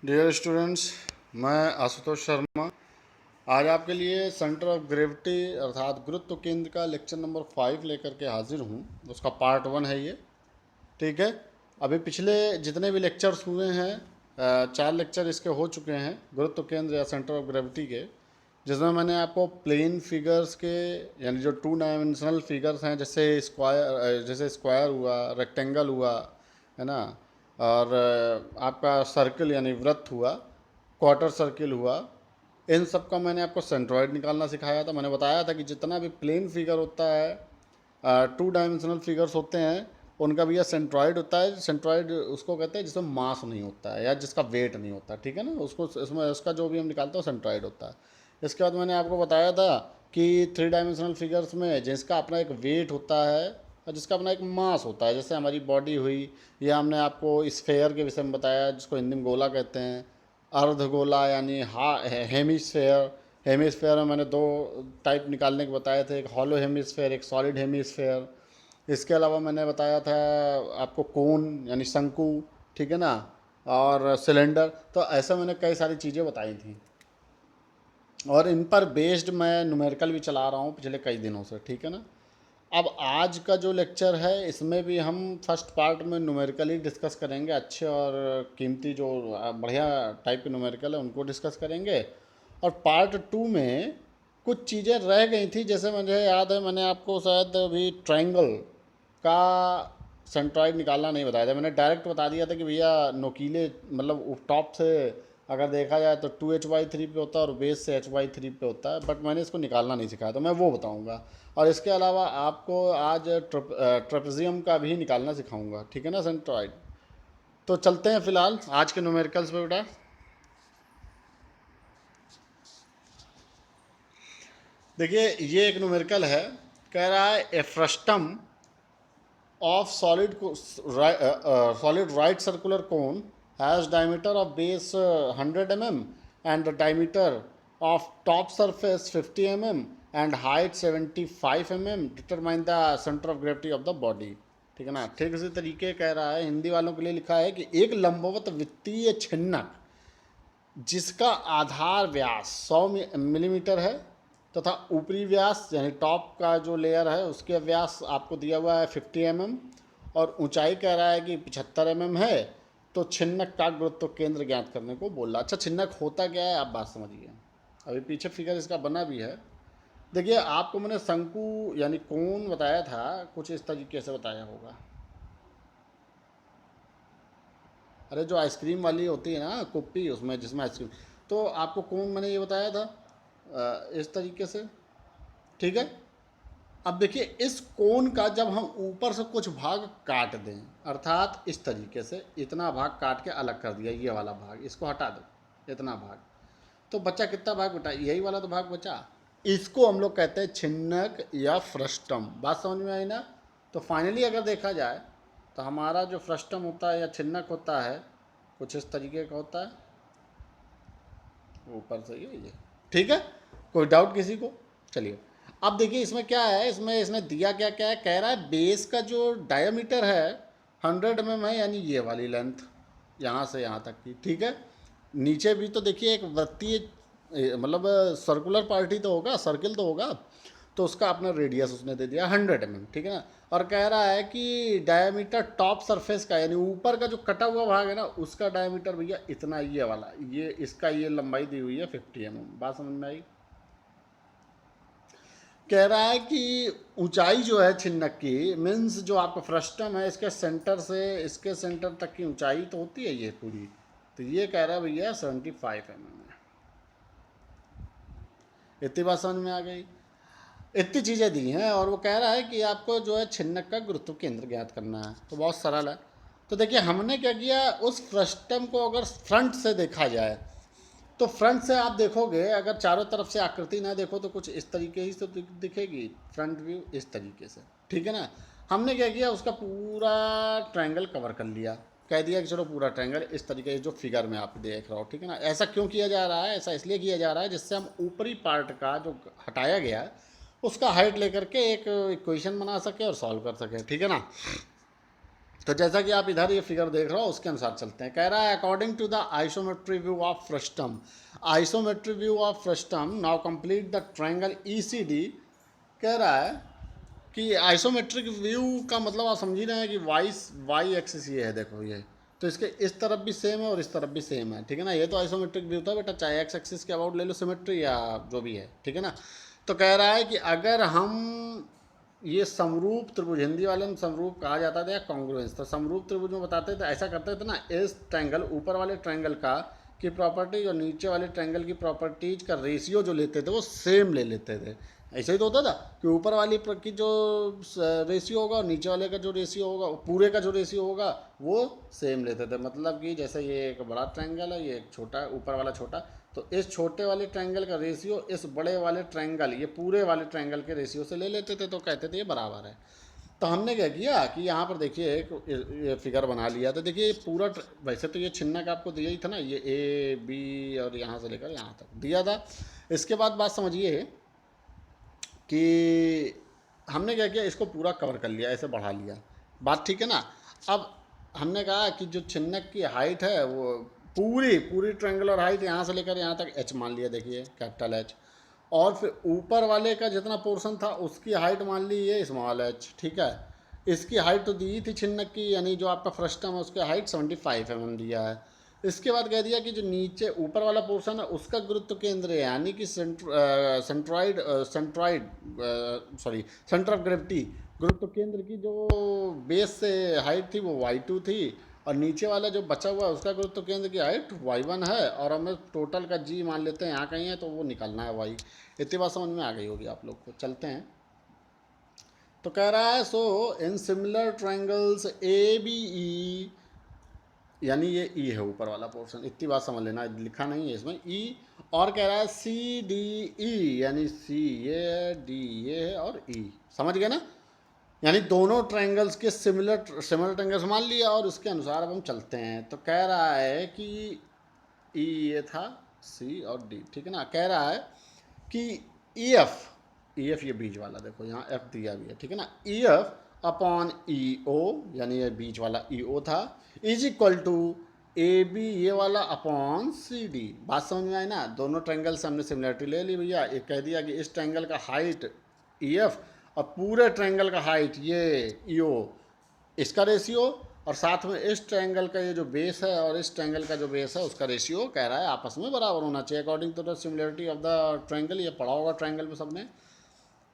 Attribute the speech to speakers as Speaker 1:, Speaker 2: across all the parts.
Speaker 1: Dear students, मैं आशुतोष शर्मा आज आपके लिए सेंटर ऑफ ग्रेविटी अर्थात गुरुत्व केंद्र का लेक्चर नंबर 5 लेकर के हाजिर हूँ। उसका पार्ट 1 है ये। ठीक है। अभी पिछले जितने भी लेक्चर्स हुए हैं 4 लेक्चर इसके हो चुके हैं गुरुत्व केंद्र या सेंटर ऑफ ग्रेविटी के, जिसमें मैंने आपको प्लेन फिगर्स के यानी जो 2 डायमेंशनल फिगर्स हैं जैसे स्क्वायर हुआ, रेक्टेंगल हुआ, है ना, और आपका सर्कल यानी वृत्त हुआ, क्वार्टर सर्किल हुआ, इन सब का मैंने आपको सेंट्रॉइड निकालना सिखाया था। मैंने बताया था कि जितना भी प्लेन फिगर होता है, 2 डायमेंशनल फिगर्स होते हैं, उनका भी यह सेंट्रॉइड होता है। सेंट्रॉइड उसको कहते हैं जिसमें मास नहीं होता है या जिसका वेट नहीं होता, ठीक है ना, उसको इसमें उसका जो भी हम निकालते हैं सेंट्रॉइड होता है। इसके बाद मैंने आपको बताया था कि 3 डायमेंशनल फिगर्स में जिसका अपना एक वेट होता है और जिसका अपना एक मास होता है, जैसे हमारी बॉडी हुई, या हमने आपको स्फेयर के विषय में बताया जिसको हिंदी में गोला कहते हैं, अर्धगोला यानी हेमिस्फेयर। हेमिस्फेयर में मैंने 2 टाइप निकालने के बताए थे, एक हॉलो हेमिस्फेयर, एक सॉलिड हेमिस्फेयर। इसके अलावा मैंने बताया था आपको कोन यानी शंकु, ठीक है ना, और सिलेंडर। तो ऐसा मैंने कई सारी चीज़ें बताई थी और इन पर बेस्ड मैं न्यूमेरिकल भी चला रहा हूँ पिछले कई दिनों से, ठीक है ना। अब आज का जो लेक्चर है इसमें भी हम फर्स्ट पार्ट में न्यूमेरिकल ही डिस्कस करेंगे, अच्छे और कीमती जो बढ़िया टाइप के न्यूमेरिकल है उनको डिस्कस करेंगे। और पार्ट 2 में कुछ चीज़ें रह गई थी, जैसे मुझे याद है मैंने आपको शायद अभी ट्रायंगल का सेंट्रॉइड निकालना नहीं बताया था। मैंने डायरेक्ट बता दिया था कि भैया नोकीले मतलब टॉप से अगर देखा जाए तो 2h/3 पे होता है और बेस से h/3 पे होता है, बट मैंने इसको निकालना नहीं सिखाया, तो मैं वो बताऊंगा। और इसके अलावा आपको आज ट्रेपेजियम का भी निकालना सिखाऊंगा, ठीक है ना, सेंट्रॉइड। तो चलते हैं फिलहाल आज के न्यूमेरिकल्स पे बेटा। देखिए ये एक न्यूमेरिकल है, कह रहा है ए frustum of solid right circular cone has diameter of base 100 mm and the diameter of top surface 50 mm and height 75 mm. Determine the center of gravity of the body. ठीक है ना। ठीक इसी तरीके कह रहा है, हिंदी वालों के लिए लिखा है कि एक लंबवत वित्तीय छिन्नक जिसका आधार व्यास 100 मिलीमीटर है तथा ऊपरी व्यास यानी टॉप का जो लेयर है उसके व्यास आपको दिया हुआ है 50 mm और ऊंचाई कह रहा है कि 75 mm है, तो छिन्नक का गुरुत्व केंद्र ज्ञात करने को बोल रहा। अच्छा, छिन्नक होता क्या है आप बात समझिए। अभी पीछे फिगर इसका बना भी है। देखिए आपको मैंने शंकु यानी कोन बताया था, कुछ इस तरीके से बताया होगा। अरे जो आइसक्रीम वाली होती है ना कुप्पी, उसमें जिसमें आइसक्रीम, तो आपको कौन मैंने ये बताया था इस तरीके से, ठीक है। अब देखिए इस कोन का जब हम ऊपर से कुछ भाग काट दें, अर्थात इस तरीके से इतना भाग काट के अलग कर दिया, ये वाला भाग इसको हटा दो, इतना भाग, तो बचा कितना भाग बचा, यही वाला तो भाग बचा। इसको हम लोग कहते हैं छिन्नक या फ्रस्टम। बात समझ में आई ना। तो फाइनली अगर देखा जाए तो हमारा जो फ्रस्टम होता है या छिन्नक होता है कुछ इस तरीके का होता है, ऊपर से ये, ठीक है। कोई डाउट किसी को? चलिए अब देखिए इसमें क्या है, इसमें इसने दिया क्या क्या है, कह रहा है बेस का जो डायमीटर है 100 mm है, यानी ये वाली लेंथ यहाँ से यहाँ तक की, ठीक है। नीचे भी तो देखिए एक वृत्तीय मतलब सर्कुलर पार्टी तो होगा, सर्किल तो होगा, तो उसका अपना रेडियस उसने दे दिया 100 mm, ठीक है ना। और कह रहा है कि डायमीटर टॉप सरफेस का यानी ऊपर का जो कटा हुआ भाग है ना उसका डायमीटर भैया इतना, ये वाला, ये इसका ये लंबाई दी हुई है 50 mm। बात समझ में आई। कह रहा है कि ऊंचाई जो है छिन्नक की, मीन्स जो आपका फ्रस्टम है इसके सेंटर से इसके सेंटर तक की ऊंचाई तो होती है ये पूरी, तो ये कह रहा है भैया 75 mm है। इतनी बात समझ में आ गई। इतनी चीज़ें दी हैं और वो कह रहा है कि आपको जो है छिन्नक का गुरुत्व केंद्र ज्ञात करना है, तो बहुत सरल है। तो देखिए हमने क्या किया, उस फ्रस्टम को अगर फ्रंट से देखा जाए तो फ्रंट से आप देखोगे, अगर चारों तरफ से आकृति ना देखो तो कुछ इस तरीके ही तो दिखेगी, फ्रंट व्यू इस तरीके से, ठीक है ना। हमने क्या किया, उसका पूरा ट्रायंगल कवर कर लिया, कह दिया कि चलो पूरा ट्रायंगल इस तरीके से जो फिगर में आप देख रहे हो, ठीक है ना। ऐसा क्यों किया जा रहा है, ऐसा इसलिए किया जा रहा है जिससे हम ऊपरी पार्ट का जो हटाया गया है उसका हाइट लेकर के एक इक्वेशन बना सके और सॉल्व कर सके, ठीक है ना। तो जैसा कि आप इधर ये फिगर देख रहे हो उसके अनुसार चलते हैं। कह रहा है according to the isometric view of frustum, isometric view of frustum now complete the triangle ECD. कह रहा है कि आइसोमेट्रिक व्यू का मतलब आप समझ ही रहे हैं कि वाई एक्सिस ये है, देखो ये, तो इसके इस तरफ भी सेम है और इस तरफ भी सेम है, ठीक है ना। ये तो आइसोमेट्रिक व्यू था बेटा, चाहे एक्स एक्सिस के अबाउट ले लो सिमेट्री या जो भी है, ठीक है ना। तो कह रहा है कि अगर हम ये समरूप त्रिभुज, हिंदी वाले में समरूप कहा जाता था या कॉन्ग्रुएंस, तो समरूप त्रिभुज में बताते थे, ऐसा करते थे ना, इस ट्रायंगल ऊपर वाले ट्रायंगल का की प्रॉपर्टीज और नीचे वाले ट्रायंगल की प्रॉपर्टीज का रेशियो जो लेते थे वो सेम ले लेते थे। ऐसे ही तो होता था कि ऊपर वाली की जो रेशियो होगा और नीचे वाले का जो रेशियो होगा, पूरे का जो रेशियो होगा वो सेम लेते थे। मतलब कि जैसे ये एक बड़ा ट्रायंगल है, ये एक छोटा, ऊपर वाला छोटा, तो इस छोटे वाले ट्रायंगल का रेशियो इस बड़े वाले ट्रायंगल, ये पूरे वाले ट्रायंगल के रेशियो से ले लेते थे, तो कहते थे ये बराबर है। तो हमने क्या किया कि यहाँ पर देखिए एक ये फिगर बना लिया। तो देखिए ये पूरा वैसे तो ये छिन्नक आपको दिया ही था ना, ये ए बी और यहाँ से लेकर यहाँ तक दिया था। इसके बाद बात समझिए कि हमने क्या किया, इसको पूरा कवर कर लिया, ऐसे बढ़ा लिया, बात ठीक है ना। अब हमने कहा कि जो छिन्नक की हाइट है वो पूरी पूरी ट्रायंगुलर हाइट यहाँ से लेकर यहाँ तक एच मान लिया, देखिए कैपिटल एच, और फिर ऊपर वाले का जितना पोर्शन था उसकी हाइट मान ली ये स्मॉल एच, ठीक है। इसकी हाइट तो दी थी छिन्नक की, यानी जो आपका फ्रस्टम है उसकी हाइट 75 mm दिया है। इसके बाद कह दिया कि जो नीचे ऊपर वाला पोर्शन है उसका गुरुत्व केंद्र है, यानी कि सेंट्रॉइड सेंटर ऑफ ग्रेविटी, गुरुत्व केंद्र की जो बेस से हाइट थी वो y2 थी, और नीचे वाला जो बचा हुआ है उसका गुरुत्व केंद्र की हाइट y1 है, और हमें टोटल का g मान लेते हैं, यहाँ कहीं है तो वो निकालना है y। इतनी बात समझ में आ गई होगी आप लोग को, चलते हैं। तो कह रहा है so in similar triangles A B E, यानी ये ई है ऊपर वाला पोर्शन, इतनी बात समझ लेना, लिखा नहीं है इसमें ई, और कह रहा है सी डी ई, यानी सी ये है, डी ये है और ई, समझ गए ना। यानी दोनों ट्रायंगल्स के सिमिलर ट्रायंगल्स मान लिया, और उसके अनुसार अब हम चलते हैं। तो कह रहा है कि ई ये था, सी और डी, ठीक है ना। कह रहा है कि ई एफ ये बीच वाला, देखो यहाँ एफ दिया भी है, ठीक है ना। ई एफ अपॉन ई ओ, यानी ये बीच वाला ई ओ था, is equal to A B ये वाला अपॉन सी डी। बात समझ में आई ना, दोनों ट्रायंगल से हमने सिमिलरिटी ले ली भैया। एक कह दिया कि इस ट्रायंगल का हाइट ई एफ और पूरे ट्रायंगल का हाइट ये ई ओ, इसका रेशियो, और साथ में इस ट्रायंगल का ये जो बेस है और इस ट्रायंगल का जो बेस है उसका रेशियो कह रहा है आपस में बराबर होना चाहिए according to the similarity of the triangle. ये पढ़ा होगा ट्रायंगल में सबने,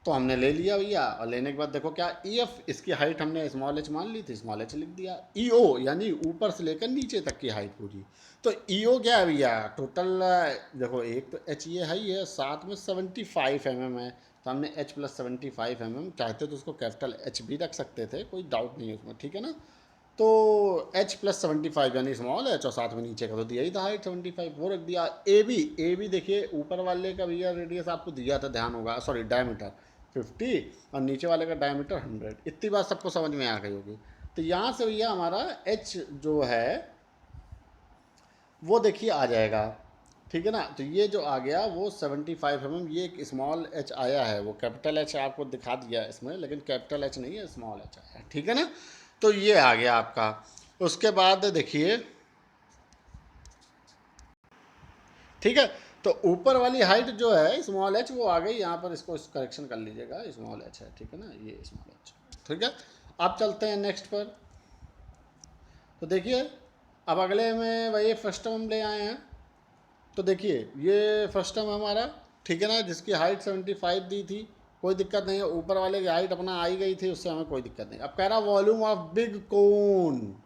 Speaker 1: तो हमने ले लिया भैया। और लेने के बाद देखो क्या, ई एफ इसकी हाइट हमने स्मॉल एच मान ली थी, स्मॉल एच लिख दिया। ई ओ यानी ऊपर से लेकर नीचे तक की हाइट पूरी, तो ई ओ क्या है भैया, टोटल देखो एक तो एच ये है ही है, साथ में 75 mm है, तो हमने एच प्लस 75 mm, चाहते तो उसको कैपिटल एच भी रख सकते थे, कोई डाउट नहीं है उसमें, ठीक है ना। तो एच प्लस 75 यानी स्मॉल एच, और साथ में नीचे का तो दिया ही था हाइट 75, वो रख दिया। ए बी देखिए ऊपर वाले का भैया रेडियस आपको दिया था, ध्यान होगा, सॉरी डायमीटर 50 और नीचे वाले का डायमीटर 100, इतनी बात सबको समझ में आ गई होगी। तो यहाँ से भैया हमारा एच जो है वो देखिए आ जाएगा, ठीक है ना। तो ये जो आ गया वो 75 mm, ये एक स्मॉल एच आया है, वो कैपिटल एच आपको दिखा दिया है इसमें, लेकिन कैपिटल एच नहीं है, स्मॉल एच आया है, ठीक है ना। तो ये आ गया आपका। उसके बाद देखिए, ठीक है, तो ऊपर वाली हाइट जो है स्मॉल एच वो आ गई यहाँ पर, इसको करेक्शन कर लीजिएगा, स्मॉल एच है, ठीक है ना, ये स्मॉल एच, ठीक है। अब चलते हैं नेक्स्ट पर। तो देखिए अब अगले में वही फर्स्ट टर्म ले आए हैं। तो देखिए ये फर्स्ट टर्म हमारा, ठीक है ना, जिसकी हाइट 75 दी थी, कोई दिक्कत नहीं है, ऊपर वाले की हाइट अपना आई गई थी, उससे हमें कोई दिक्कत नहीं। अब कह रहा volume of big cone,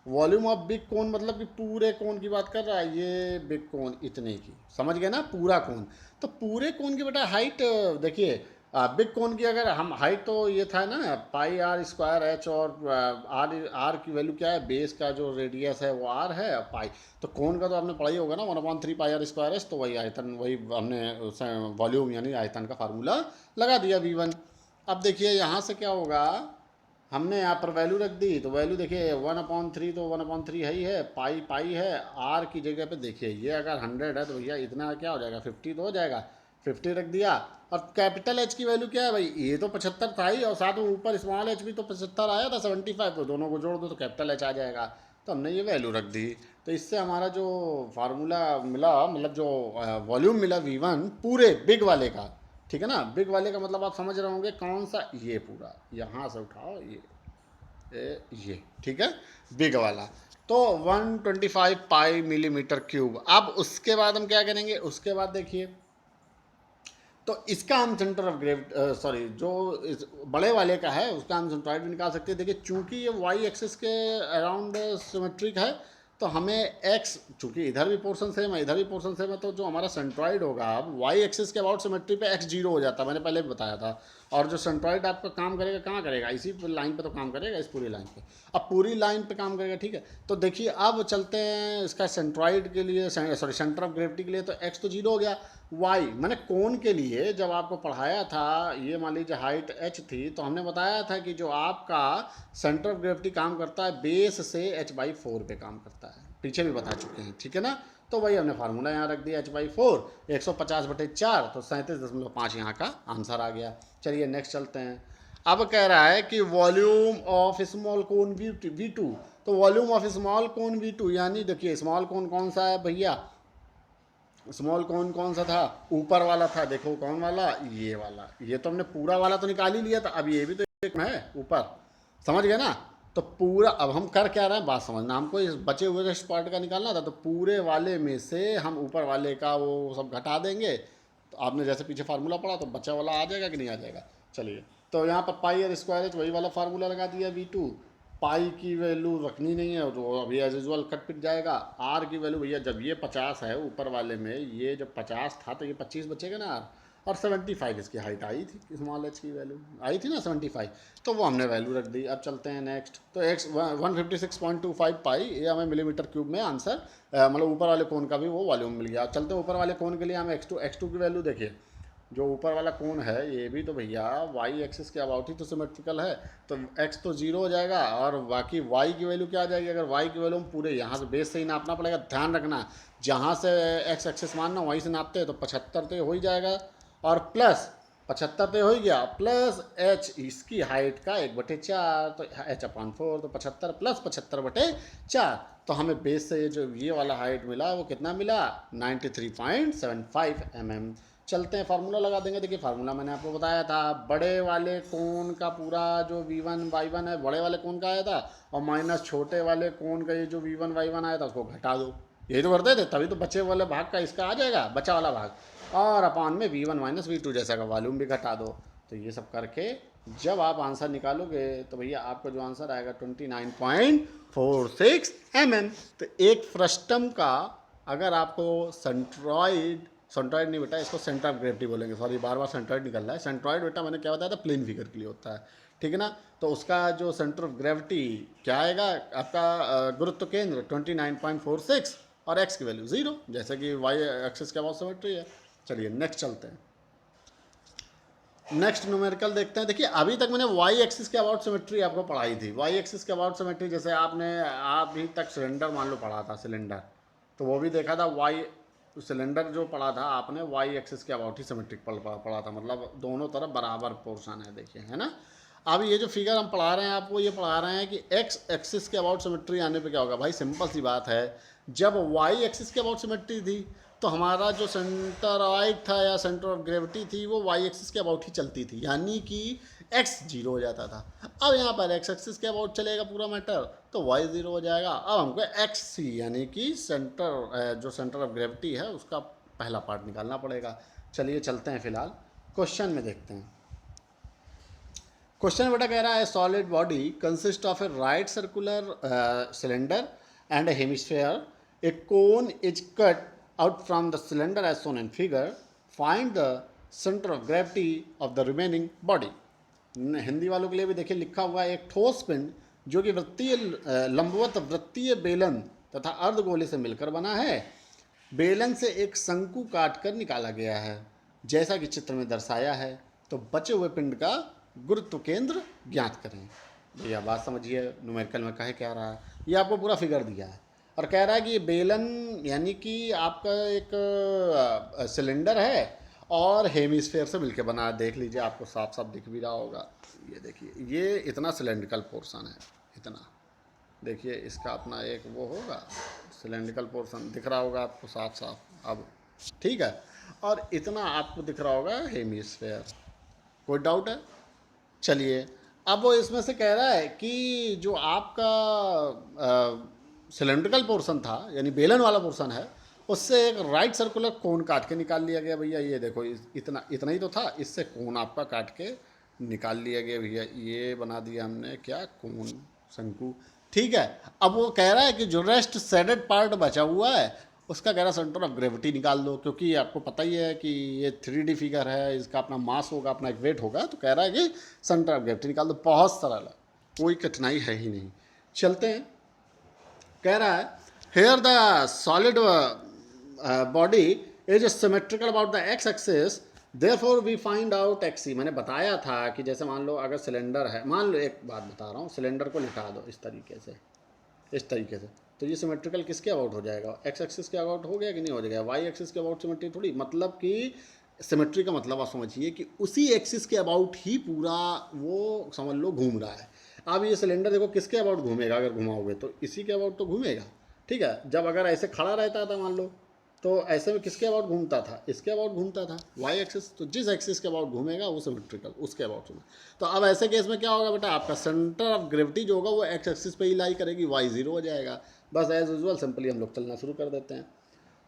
Speaker 1: volume of big cone मतलब कि पूरे कोन की बात कर रहा है, ये बिग कोन इतने की, समझ गए ना, पूरा कोन। तो पूरे कोन की बेटा हाइट देखिए, बिग कोन की अगर हम हाइट, तो ये था ना पाई आर स्क्वायर एच, और आर आर की वैल्यू क्या है, बेस का जो रेडियस है वो आर है, पाई, तो कोन का तो आपने पढ़ा ही होगा ना, 1/3 पाई आर स्क्वायर एच, तो वही आयतन, वही हमने वॉल्यूम यानी आयतन का फार्मूला लगा दिया V1। अब देखिए यहाँ से क्या होगा, हमने यहाँ पर वैल्यू रख दी, तो वैल्यू देखिए 1/3, तो 1/3 है ही है, पाई पाई है, आर की जगह पे देखिए ये अगर 100 है तो भैया इतना क्या हो जाएगा, 50 तो हो जाएगा, 50 रख दिया। और कैपिटल एच की वैल्यू क्या है भाई, ये तो 75 था ही और साथ में ऊपर स्मॉल एच भी तो 75 आया था 75, तो दोनों को जोड़ दो तो कैपिटल एच आ जाएगा। तो हमने ये वैल्यू रख दी। तो इससे हमारा जो फार्मूला मिला, मतलब जो वॉल्यूम मिला V1 पूरे बिग वाले का, ठीक है ना, बिग वाले का मतलब आप समझ रहे होंगे कौन सा, ये पूरा यहाँ से उठाओ ये ठीक है, बिग वाला। तो 125 पाई मिलीमीटर क्यूब। अब उसके बाद हम क्या करेंगे, उसके बाद देखिए, तो इसका हम सेंटर ऑफ ग्रेविटी, सॉरी जो इस बड़े वाले का है उसका हम सेंट्रॉइड भी निकाल सकते हैं। देखिए चूंकि ये वाई एक्सिस के अराउंड सिमेट्रिक है, तो हमें एक्स, चूंकि इधर भी पोर्शन सेम है इधर भी पोर्शन सेम है, तो जो हमारा सेंट्रॉइड होगा, अब वाई एक्सिस के अबाउट सिमेट्री पे एक्स जीरो हो जाता है, मैंने पहले भी बताया था। और जो सेंट्रॉइड आपका काम करेगा कहाँ करेगा, इसी लाइन पे तो काम करेगा, इस पूरी लाइन पे। अब पूरी लाइन पे काम करेगा, ठीक है। तो देखिए अब चलते हैं इसका सेंट्रॉइड के लिए, सॉरी सेंटर ऑफ ग्रेविटी के लिए। तो एक्स तो जीरो हो गया, वाई मैंने कोण के लिए जब आपको पढ़ाया था, ये मान लीजिए हाइट एच थी, तो हमने बताया था कि जो आपका सेंटर ऑफ ग्रेविटी काम करता है बेस से h/4 पे काम करता है, पीछे भी बता चुके हैं, ठीक है ना। तो वही हमने फार्मूला यहाँ रख दिया h/4, 150/4, तो 37.5 यहाँ का आंसर आ गया। चलिए नेक्स्ट चलते हैं। अब कह रहा है कि volume of small cone V2। तो volume of small cone V2, यानी देखिए स्मॉल कोन कौन सा है भैया, स्मॉल कौन कौन सा था, ऊपर वाला था, देखो कौन वाला, ये वाला। ये तो हमने पूरा वाला तो निकाल ही लिया था, अब ये भी तो एक में है ऊपर, समझ गए ना। तो पूरा, अब हम कर क्या रहे हैं, बात समझना, हमको इस बचे हुए इस पार्ट का निकालना था। तो पूरे वाले में से हम ऊपर वाले का वो सब घटा देंगे। तो आपने जैसे पीछे फार्मूला पढ़ा, तो बचा वाला आ जाएगा कि नहीं आ जाएगा। चलिए, तो यहाँ पर पाई और स्क्वायर एच वही वाला फार्मूला लगा दिया V2। पाई की वैल्यू रखनी नहीं है, तो अभी एज यूजल कट पिट जाएगा। आर की वैल्यू भैया, जब ये 50 है ऊपर वाले में, ये जब 50 था तो ये 25 बचेगा ना आर। और 75 इसकी हाइट आई थी, स्मॉल एच की वैल्यू आई थी ना 75, तो वो हमने वैल्यू रख दी। अब चलते हैं नेक्स्ट। तो एक्स 156.25 पाई, ये हमें मिलीमीटर क्यूब में आंसर, मतलब ऊपर वाले कोन का भी वो वॉल्यूम मिल गया। अब चलते हैं ऊपर वाले कोन के लिए, हमें x2 की वैल्यू देखिए। जो ऊपर वाला कोण है ये भी तो भैया वाई एक्सिस के अबाउट ही तो सिमेट्रिकल है, तो एक्स तो जीरो हो जाएगा, और बाकी वाई की वैल्यू क्या आ जाएगी। अगर वाई की वैल्यू हम पूरे यहाँ से बेस से ही नापना पड़ेगा, ध्यान रखना जहाँ से एक्स एक्सिस मानना वहीं से नापते हैं, तो 75 तो हो ही जाएगा, और प्लस 75 तो हो ही गया, प्लस एच इसकी हाइट का 1/4, तो h/4, तो 75 प्लस 75/4। तो हमें बेस से जो ये वाला हाइट मिला वो कितना मिला, 93.75 mm। चलते हैं फार्मूला लगा देंगे। देखिए फार्मूला मैंने आपको बताया था, बड़े वाले कोण का पूरा जो V1 Y1 है बड़े वाले कोण का आया था, और माइनस छोटे वाले कोण का ये जो V1 Y1 आया था उसको घटा दो, यही तो करते थे, तभी तो बचे वाले भाग का इसका आ जाएगा बचा वाला भाग, और अपान में V1 माइनस V2 जैसा का वॉल्यूम भी घटा दो। तो ये सब करके जब आप आंसर निकालोगे तो भैया आपका जो आंसर आएगा 29.46 mm। तो एक फ्रस्टम का, अगर आपको सेंट्रॉइड नहीं बेटा, इसको सेंटर ऑफ ग्रेविटी बोलेंगे, सॉरी बार बार सेंट्रॉइड निकल रहा है। सेंट्रॉइड बेटा मैंने क्या बताया था, प्लेन फिगर के लिए होता है, ठीक है ना। तो उसका जो सेंटर ऑफ ग्रेविटी क्या आएगा आपका, गुरुत्व केंद्र 29.46, और एक्स की वैल्यू 0, जैसे कि वाई एक्सिस के अबाउट सिमेट्री है। चलिए नेक्स्ट चलते हैं। नेक्स्ट न्यूमेरिकल देखते हैं। देखिए अभी तक मैंने वाई एक्सिस के अबाउट सिमेट्री आपको पढ़ाई थी। वाई एक्सिस के अबाउट सिमेट्री जैसे आपने अभी तक सिलेंडर मान लो पढ़ा था, सिलेंडर, तो वो भी देखा था। वाई सिलेंडर जो पढ़ा था आपने, वाई एक्सिस के अबाउट ही सिमेट्रिक पढ़ा था, मतलब दोनों तरफ बराबर पोर्शन है, देखिए है ना। अब ये जो फिगर हम पढ़ा रहे हैं आपको, ये पढ़ा रहे हैं कि एक्स एक्सिस के अबाउट सिमेट्री आने पे क्या होगा। भाई सिंपल सी बात है, जब वाई एक्सिस के अबाउट सिमेट्री थी तो हमारा जो सेंटरॉइड था या सेंटर ऑफ ग्रेविटी थी वो वाई एक्सिस के अबाउट ही चलती थी, यानी कि एक्स जीरो हो जाता था। अब यहाँ पर एक्स एक्सिस के अबाउट चलेगा पूरा मैटर, तो वाई जीरो हो जाएगा। अब हमको एक्स सी यानी कि सेंटर, जो सेंटर ऑफ ग्रेविटी है उसका पहला पार्ट निकालना पड़ेगा। चलिए चलते हैं फिलहाल क्वेश्चन में देखते हैं। क्वेश्चन बेटा कह रहा है, solid body consist of A right circular cylinder and A hemisphere, A cone is cut out from the cylinder as shown in figure, find the center of gravity of the remaining body। Hindi वालों के लिए भी देखिए लिखा हुआ है, एक ठोस पिंड जो कि वृत्तीय लंबवत वृत्तीय बेलन तथा अर्धगोले से मिलकर बना है, बेलन से एक शंकु काट कर निकाला गया है जैसा कि चित्र में दर्शाया है। तो बचे हुए पिंड का गुरुत्व केंद्र ज्ञात करें। भैया बात समझिए, न्यूमेरिकल में कहे क्या रहा है, ये आपको पूरा फिगर दिया है और कह रहा है कि ये बेलन यानी कि आपका एक सिलेंडर है, और हेमिस्फेयर से मिलके बना है। देख लीजिए, आपको साफ साफ दिख भी रहा होगा। ये देखिए, ये इतना सिलेंड्रिकल पोर्शन है, इतना देखिए, इसका अपना एक वो होगा, सिलेंड्रिकल पोर्शन दिख रहा होगा आपको साफ साफ अब, ठीक है। और इतना आपको दिख रहा होगा हेमिस्फेयर। कोई डाउट है? चलिए, अब वो इसमें से कह रहा है कि जो आपका सिलेंड्रिकल पोर्शन था, यानी बेलन वाला पोर्शन है, उससे एक राइट सर्कुलर कोन काट के निकाल लिया गया भैया। ये देखो, इतना इतना ही तो था, इससे कोन आपका काट के निकाल लिया गया भैया। ये बना दिया हमने क्या, कोन, शंकु, ठीक है। अब वो कह रहा है कि जो रेस्ट शेडेड पार्ट बचा हुआ है, उसका कह रहा सेंटर ऑफ ग्रेविटी निकाल दो, क्योंकि आपको पता ही है कि ये 3D फिगर है, इसका अपना मास होगा, अपना एक वेट होगा, तो कह रहा है कि सेंटर ऑफ ग्रेविटी निकाल दो। बहुत सरल है, कोई कठिनाई है ही नहीं। चलते हैं, कह रहा है here the solid body is symmetrical about the x axis, therefore we find out XC. मैंने बताया था कि जैसे मान लो अगर सिलेंडर है, मान लो एक बात बता रहा हूँ, सिलेंडर को लिटा दो इस तरीके से, इस तरीके से, तो ये सिमेट्रिकल किसके अबाउट हो जाएगा, एक्स एक्सिस के अबाउट हो गया कि नहीं हो जाएगा, वाई एक्सिस के अबाउट सिमेट्री थोड़ी। मतलब कि सिमेट्री का मतलब आप समझिए कि उसी एक्सिस के अबाउट ही पूरा वो समझ लो घूम रहा है। अब ये सिलेंडर देखो किसके अबाउट घूमेगा, अगर घुमाओगे तो इसी के अबाउट तो घूमेगा, ठीक है। जब अगर ऐसे खड़ा रहता था मान लो, तो ऐसे में किसके अबाउट घूमता था, इसके अबाउट घूमता था, वाई एक्सिस। तो जिस एक्सिस के अबाउट घूमेगा वो सिमेट्रिकल, उसके अबाउट घूमेगा। तो अब ऐसे केस में क्या होगा बेटा, आपका सेंटर ऑफ ग्रेविटी जो होगा वो एक्स एक्सिस पे ही लाई करेगी, वाई जीरो हो जाएगा। बस एज यूजुअल सिंपली हम लोग चलना शुरू कर देते हैं।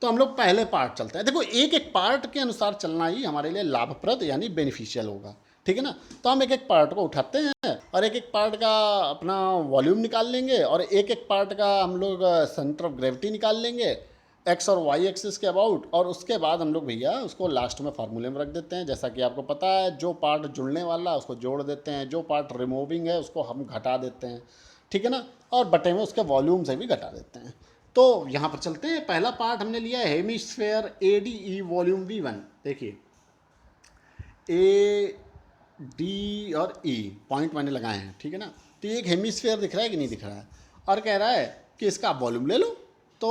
Speaker 1: तो हम लोग पहले पार्ट चलते हैं। देखो, एक एक पार्ट के अनुसार चलना ही हमारे लिए लाभप्रद यानी बेनिफिशियल होगा, ठीक है ना। तो हम एक एक पार्ट को उठाते हैं और एक एक पार्ट का अपना वॉल्यूम निकाल लेंगे, और एक एक पार्ट का हम लोग सेंटर ऑफ ग्रेविटी निकाल लेंगे एक्स और वाई एक्सिस के अबाउट। और उसके बाद हम लोग भैया उसको लास्ट में फार्मूले में रख देते हैं। जैसा कि आपको पता है, जो पार्ट जुड़ने वाला उसको जोड़ देते हैं, जो पार्ट रिमूविंग है उसको हम घटा देते हैं, ठीक है ना। और बटे में उसके वॉल्यूम से भी घटा देते हैं। तो यहाँ पर चलते हैं। पहला पार्ट हमने लिया है hemisphere A D E volume V1। देखिए, ए डी और ई पॉइंट मैंने लगाए हैं, ठीक है ना। तो ये एक हेमिस्फेयर दिख रहा है कि नहीं दिख रहा है, और कह रहा है कि इसका वॉल्यूम ले लो। तो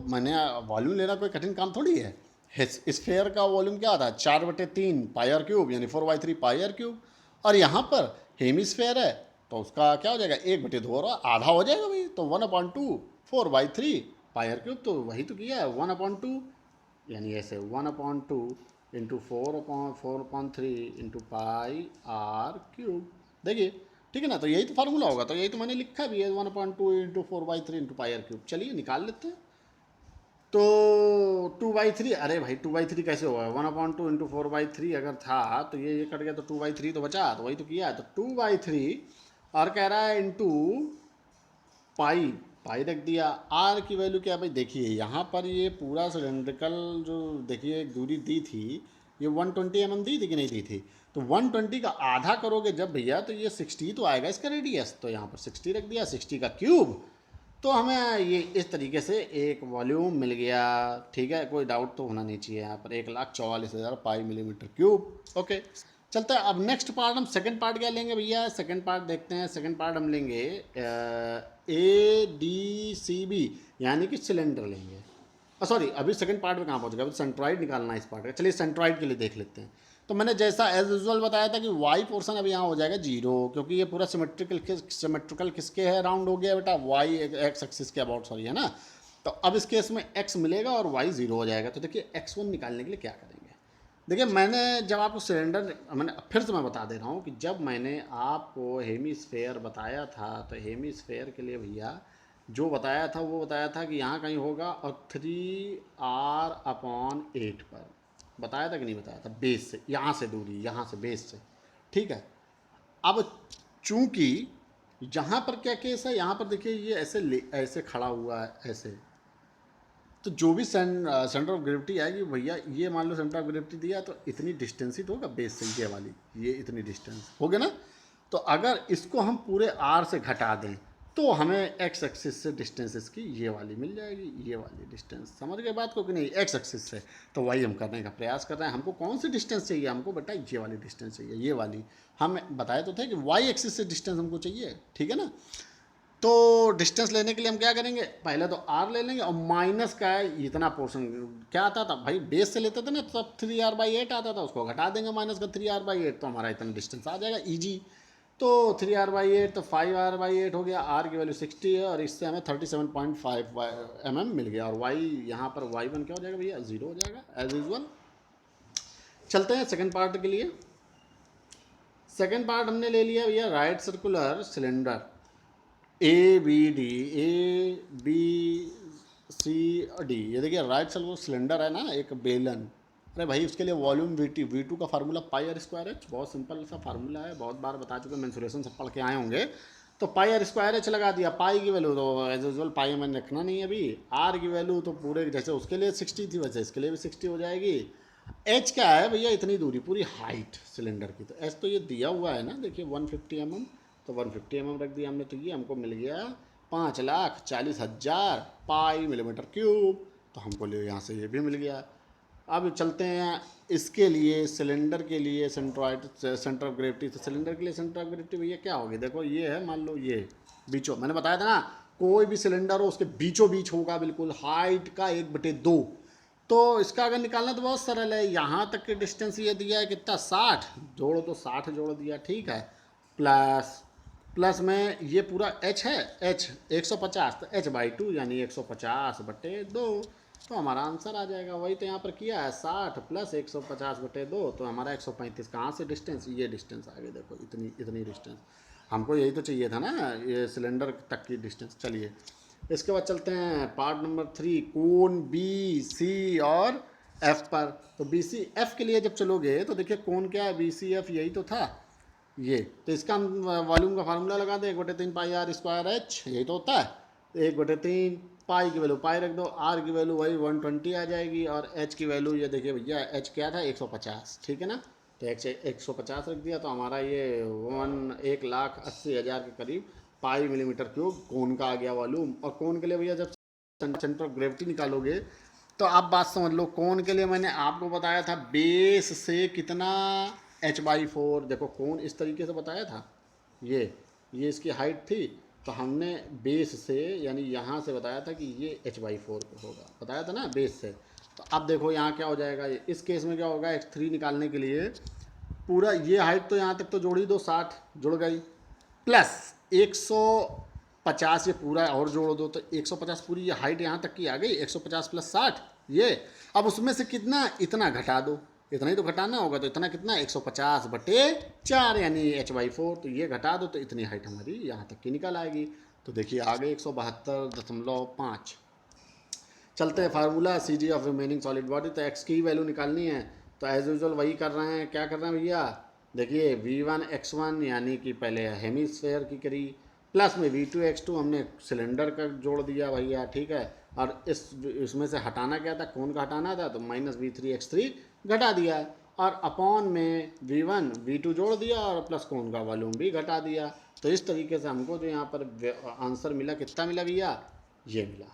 Speaker 1: मैंने वॉल्यूम लेना कोई कठिन काम थोड़ी है। स्फेयर का वॉल्यूम क्या आता है, 4/3 पाई आर क्यूब, यानी 4/3 पाई आर क्यूब। और यहाँ पर हेमिस्फेयर है तो उसका क्या हो जाएगा, 1/2 और आधा हो जाएगा भाई। तो 1/2 4/3 पाई आर क्यूब, तो वही तो किया है 1/2, यानी ऐसे 1/2 into 4/3 into pi r cube. देखिए, ठीक है ना। तो यही तो फार्मूला होगा, तो यही तो मैंने लिखा भी है 1/2 into 4/3 into pi r cube. चलिए निकाल लेते हैं। तो 2/3, अरे भाई 2/3 कैसे होगा, 1/2 इंटू 4/3 अगर था तो ये कट गया, तो 2/3 तो बचा, तो वही तो किया है। तो 2/3 और कह रहा है इंटू पाई, पाई रख दिया। आर की वैल्यू क्या भाई, देखिए यहाँ पर ये पूरा सिलेंड्रिकल जो देखिए एक दूरी दी थी, ये 120 mm दी थी कि नहीं दी थी। तो 120 का आधा करोगे जब भैया, तो ये 60 तो आएगा इसका रेडियस। तो यहाँ पर 60 रख दिया, 60 का क्यूब। तो हमें ये इस तरीके से एक वॉल्यूम मिल गया, ठीक है। कोई डाउट तो होना नहीं चाहिए यहाँ पर, 1,44,000 पाई मिलीमीटर क्यूब। ओके, चलता है। अब नेक्स्ट पार्ट, हम सेकंड पार्ट क्या लेंगे भैया, सेकंड पार्ट देखते हैं। सेकंड पार्ट हम लेंगे ADCB, यानी कि सिलेंडर लेंगे। सॉरी, अभी सेकंड पार्ट में कहाँ पहुँच गया, अभी सेंट्रॉइड निकालना है इस पार्ट का। चलिए सेंट्रॉइड के लिए देख लेते हैं। तो मैंने जैसा एज यूजुअल बताया था कि वाई पोर्शन अभी यहाँ हो जाएगा 0, क्योंकि ये पूरा सिमेट्रिकल किसके है, राउंड हो गया बेटा, वाई एक्स एक्सिस के अबाउट, सॉरी, है ना। तो अब इस केस में एक्स मिलेगा और वाई 0 हो जाएगा। तो देखिए x1 निकालने के लिए क्या करेंगे। देखिए, मैंने जब आपको सिलेंडर, मैंने फिर से मैं बता दे रहा हूँ कि जब मैंने आपको हेमिस्फेयर बताया था, तो हेमिस्फेयर के लिए भैया जो बताया था वो बताया था कि यहाँ कहीं होगा, और 3r/8 पर बताया था कि नहीं बताया था, बेस से, यहाँ से दूरी, यहाँ से बेस से, ठीक है। अब चूंकि यहाँ पर क्या केस है, यहाँ पर देखिए ये ऐसे ऐसे खड़ा हुआ है ऐसे, तो जो भी सेंटर ऑफ ग्रेविटी आएगी भैया, ये मान लो सेंटर ऑफ ग्रेविटी दिया, तो इतनी डिस्टेंस ही तो होगा बेस से, ये वाली, ये इतनी डिस्टेंस हो गया ना। तो अगर इसको हम पूरे आर से घटा दें, तो हमें एक्स एक्सिस से डिस्टेंस इसकी ये वाली मिल जाएगी, ये वाली डिस्टेंस। समझ गए बात को कि नहीं, एक्स एक्सिस से। तो वही हम करने का प्रयास कर रहे हैं। हमको कौन सी डिस्टेंस चाहिए, हमको बेटा ये वाली डिस्टेंस चाहिए, ये वाली। हम बताए तो थे कि वाई एक्सिस से डिस्टेंस हमको चाहिए, ठीक है ना। तो डिस्टेंस लेने के लिए हम क्या करेंगे, पहले तो आर ले लेंगे और माइनस का इतना पोर्शन क्या आता था भाई, बेस से लेते थे ना, तब 3r/8 आता था, उसको घटा देंगे माइनस का 3r/8, तो हमारा इतना डिस्टेंस आ जाएगा इजी। तो 3r/8 तो 5r/8 हो गया, आर की वैल्यू 60 है और इससे हमें 37.5 mm मिल गया। और वाई यहाँ पर y1 क्या हो जाएगा भैया, 0 हो जाएगा एज यूजल। चलते हैं सेकेंड पार्ट के लिए। सेकेंड पार्ट हमने ले लिया भैया, राइट सर्कुलर सिलेंडर ABD ये देखिए राइट सर्कुलर सिलेंडर है ना, एक बेलन। अरे भाई उसके लिए वॉल्यूम V2 का फार्मूला πr²h, बहुत सिंपल सा फार्मूला है, बहुत बार बता चुके, मेंसुरेशन सब पढ़ के आए होंगे। तो πr² लगा दिया, पाई की वैल्यू तो एज यूजल पाई मैंने रखना नहीं है अभी, आर की वैल्यू तो पूरे जैसे उसके लिए 60 थी वैसे इसके लिए भी 60 हो जाएगी। एच क्या है भैया, इतनी दूरी पूरी हाइट सिलेंडर की, तो एच तो ये दिया हुआ है ना, देखिए 150 mm, तो 150 mm रख दिया हमने, तो ये हमको मिल गया 5,40,000 पाई मिलीमीटर क्यूब, तो हमको ले यहाँ से ये भी मिल गया। अब चलते हैं इसके लिए, सिलेंडर के लिए सेंट्रॉइड सेंटर ऑफ ग्रेविटी, तो सिलेंडर के लिए सेंटर ऑफ ग्रेविटी भैया क्या होगी, देखो ये है, मान लो ये बीचों, मैंने बताया था ना कोई भी सिलेंडर हो उसके बीचों बीच होगा बिल्कुल, हाइट का 1/2। तो इसका अगर निकालना तो बहुत सरल है, यहाँ तक के डिस्टेंस ये दिया है कितना, 60, जोड़ो तो 60 जोड़ दिया, ठीक है, प्लस में ये पूरा h है, h 150, तो h/2 यानी 150/2, तो हमारा आंसर आ जाएगा। वही तो यहाँ पर किया है, 60 + 150/2, तो हमारा 135, कहाँ से डिस्टेंस, ये डिस्टेंस आ गई, देखो इतनी डिस्टेंस, हमको यही तो चाहिए था ना, ये सिलेंडर तक की डिस्टेंस। चलिए इसके बाद चलते हैं पार्ट नंबर 3, कोण BC और F पर। तो BCF के लिए जब चलोगे तो देखिए कोण क्या है, BCF यही तो था ये, तो इसका हम वॉल्यूम का फार्मूला लगा दें, 1/3 πr²h, यही तो होता है, 1/3 पाई की वैल्यू पाई रख दो, आर की वैल्यू वही 120 आ जाएगी, और एच की वैल्यू ये देखिए भैया, एच क्या था 150, ठीक है ना, तो 150 रख दिया, तो हमारा ये 1,80,000 के करीब पाई मिलीमीटर क्यूब कोण का आ गया वॉल्यूम। और कोण के लिए भैया जब सेंटर ऑफ ग्रेविटी निकालोगे तो आप बात समझ लो, कोण के लिए मैंने आपको बताया था बेस से कितना, h/4, देखो कोण इस तरीके से बताया था, ये इसकी हाइट थी, तो हमने बेस से यानी यहाँ से बताया था कि ये h/4 होगा, बताया था ना बेस से। तो अब देखो यहाँ क्या हो जाएगा, इस केस में क्या होगा, x3 निकालने के लिए पूरा ये हाइट तो यहाँ तक तो जोड़ ही दो, 60 जुड़ गई, प्लस 150 ये पूरा और जोड़ दो, तो 150 पूरी ये हाइट यहाँ तक की आ गई, 150 + 60 ये। अब उसमें से कितना, इतना घटा दो, इतना ही तो घटाना होगा, तो इतना कितना 150/4 यानी h/4, तो ये घटा दो तो इतनी हाइट हमारी यहाँ तक की निकल आएगी। तो देखिए आ गई 172.5। चलते हैं formula CG of remaining solid body, तो x की वैल्यू निकालनी है, तो एज यूजल वही कर रहे हैं, क्या कर रहे हैं भैया, देखिए V1x1 यानी कि पहले हेमीस्फेयर की करी, प्लस में V2x2 हमने सिलेंडर का जोड़ दिया भैया, ठीक है, और इसमें से हटाना क्या था, कोण का हटाना था, तो -V3x3 घटा दिया, और अपॉन में V1 V2 जोड़ दिया और प्लस कोण का वॉल्यूम भी घटा दिया। तो इस तरीके से हमको जो यहाँ पर आंसर मिला, कितना मिला भैया, ये मिला,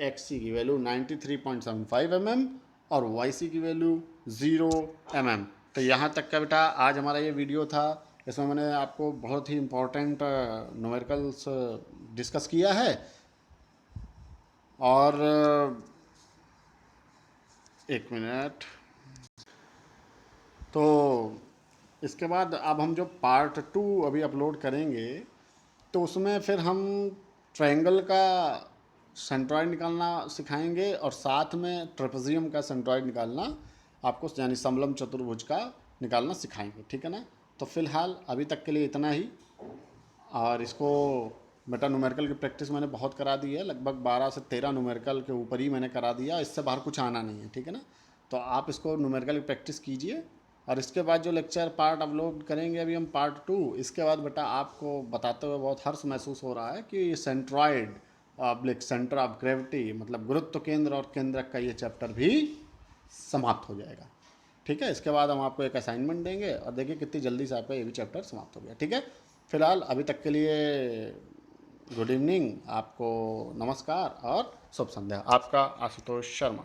Speaker 1: XC की वैल्यू 93.75 mm और YC की वैल्यू 0 mm। तो यहाँ तक का बेटा आज हमारा ये वीडियो था, इसमें मैंने आपको बहुत ही इम्पोर्टेंट न्यूमेरिकल्स डिस्कस किया है। और एक मिनट, तो इसके बाद अब हम जो पार्ट 2 अभी अपलोड करेंगे, तो उसमें फिर हम ट्रायंगल का सेंट्रॉइड निकालना सिखाएंगे और साथ में ट्रेपेजियम का सेंट्रॉइड निकालना आपको, यानी समलम चतुर्भुज का निकालना सिखाएंगे, ठीक है ना। तो फिलहाल अभी तक के लिए इतना ही, और इसको बेटा न्यूमेरिकल की प्रैक्टिस मैंने बहुत करा दी है, लगभग 12 से 13 न्यूमेरिकल के ऊपर ही मैंने करा दिया, इससे बाहर कुछ आना नहीं है, ठीक है ना। तो आप इसको न्यूमेरिकल की प्रैक्टिस कीजिए, और इसके बाद जो लेक्चर पार्ट अपलोड करेंगे अभी हम पार्ट 2, इसके बाद बेटा आपको बताते हुए बहुत हर्ष महसूस हो रहा है कि सेंट्रॉइड सेंटर ऑफ ग्रेविटी, मतलब गुरुत्व केंद्र और केंद्रक का ये चैप्टर भी समाप्त हो जाएगा, ठीक है। इसके बाद हम आपको एक असाइनमेंट देंगे, और देखिए कितनी जल्दी से आपका ये भी चैप्टर समाप्त हो गया, ठीक है। फिलहाल अभी तक के लिए गुड इवनिंग, आपको नमस्कार और शुभ संध्या। आपका आशुतोष शर्मा।